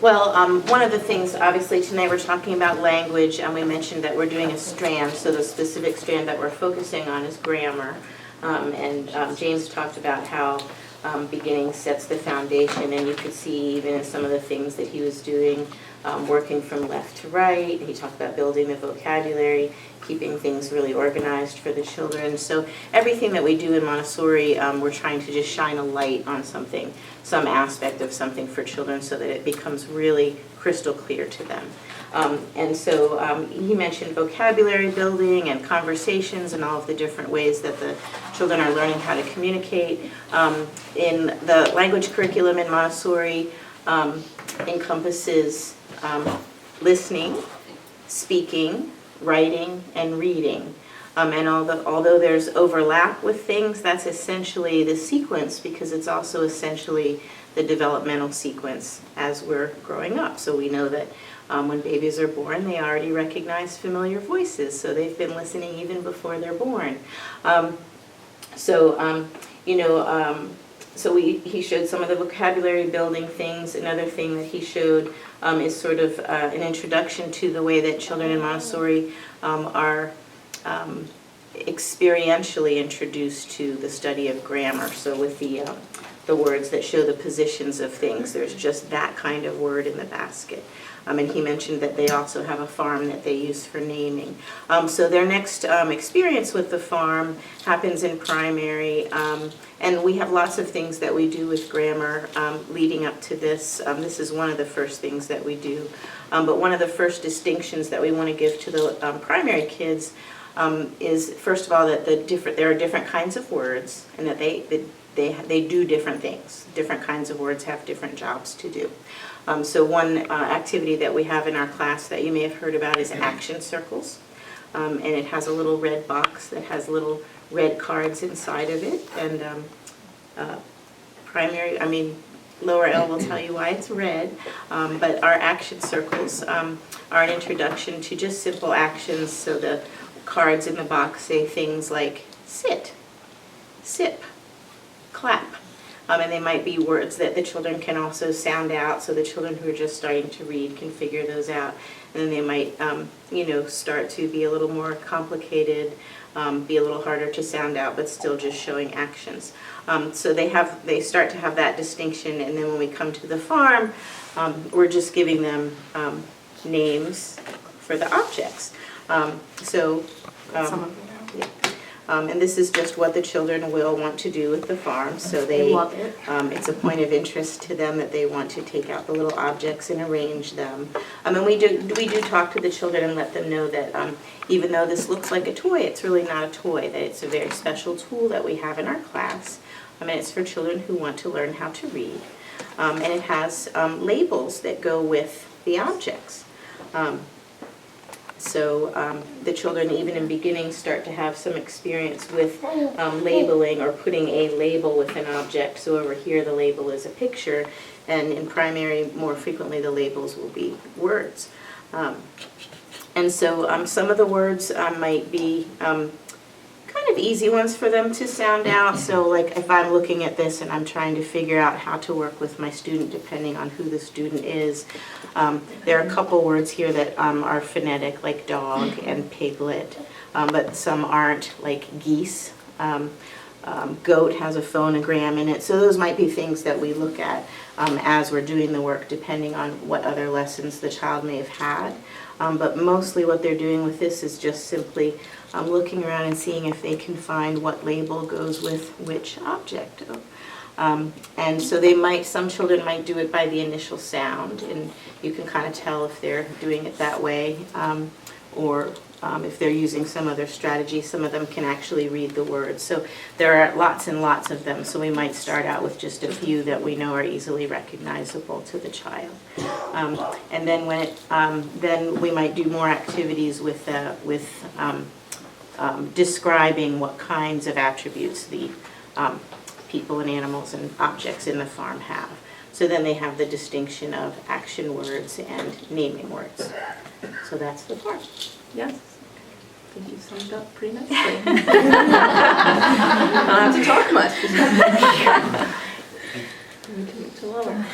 One of the things, obviously, tonight we're talking about language, and we mentioned that we're doing a strand, so the specific strand that we're focusing on is grammar. James talked about how beginning sets the foundation, and you could see even in some of the things that he was doing, working from left to right. He talked about building the vocabulary, keeping things really organized for the children. So everything that we do in Montessori, we're trying to just shine a light on something, some aspect of something for children so that it becomes really crystal clear to them. He mentioned vocabulary building and conversations and all of the different ways that the children are learning how to communicate. In the language curriculum in Montessori encompasses listening, speaking, writing, and reading. And although there's overlap with things, that's essentially the sequence because it's also essentially the developmental sequence as we're growing up. So we know that when babies are born, they already recognize familiar voices, so they've been listening even before they're born. He showed some of the vocabulary building things. Another thing that he showed is sort of an introduction to the way that children in Montessori are experientially introduced to the study of grammar. So with the words that show the positions of things, there's just that kind of word in the basket. And he mentioned that they also have a farm that they use for naming. So their next experience with the farm happens in primary, and we have lots of things that we do with grammar leading up to this. This is one of the first things that we do. But one of the first distinctions that we want to give to the primary kids is, first of all, that there are different kinds of words, and that they do different things. Different kinds of words have different jobs to do. So one activity that we have in our class that you may have heard about is Inaction Circles. And it has a little red box that has little red cards inside of it. And lower L will tell you why it's red. But our action circles are an introduction to just simple actions. So the cards in the box say things like sit, sip, clap. And they might be words that the children can also sound out, so the children who are just starting to read can figure those out. And then they might, start to be a little more complicated, be a little harder to sound out, but still just showing actions. So they start to have that distinction, and then when we come to the farm, we're just giving them names for the objects. And this is just what the children will want to do with the farm. So they love it. It's a point of interest to them that they want to take out the little objects and arrange them. And we do talk to the children and let them know that even though this looks like a toy, it's really not a toy. That it's a very special tool that we have in our class. And it's for children who want to learn how to read. And it has labels that go with the objects. So the children, even in beginning, start to have some experience with labeling or putting a label with an object. So over here, the label is a picture, and in primary, more frequently, the labels will be words. And so some of the words might be kind of easy ones for them to sound out. So like if I'm looking at this and I'm trying to figure out how to work with my student depending on who the student is, there are a couple words here that are phonetic, like dog and piglet, but some aren't, like geese. Goat has a phonogram in it. So those might be things that we look at as we're doing the work, depending on what other lessons the child may have had. But mostly what they're doing with this is just simply looking around and seeing if they can find what label goes with which object. And so some children might do it by the initial sound, and you can kind of tell if they're doing it that way, or if they're using some other strategy. Some of them can actually read the words. So there are lots and lots of them, so we might start out with just a few that we know are easily recognizable to the child. And then then we might do more activities with describing what kinds of attributes the people and animals and objects in the farm have. So then they have the distinction of action words and naming words. So that's the farm. Yes. I think you summed up pretty nicely. I don't have to talk much.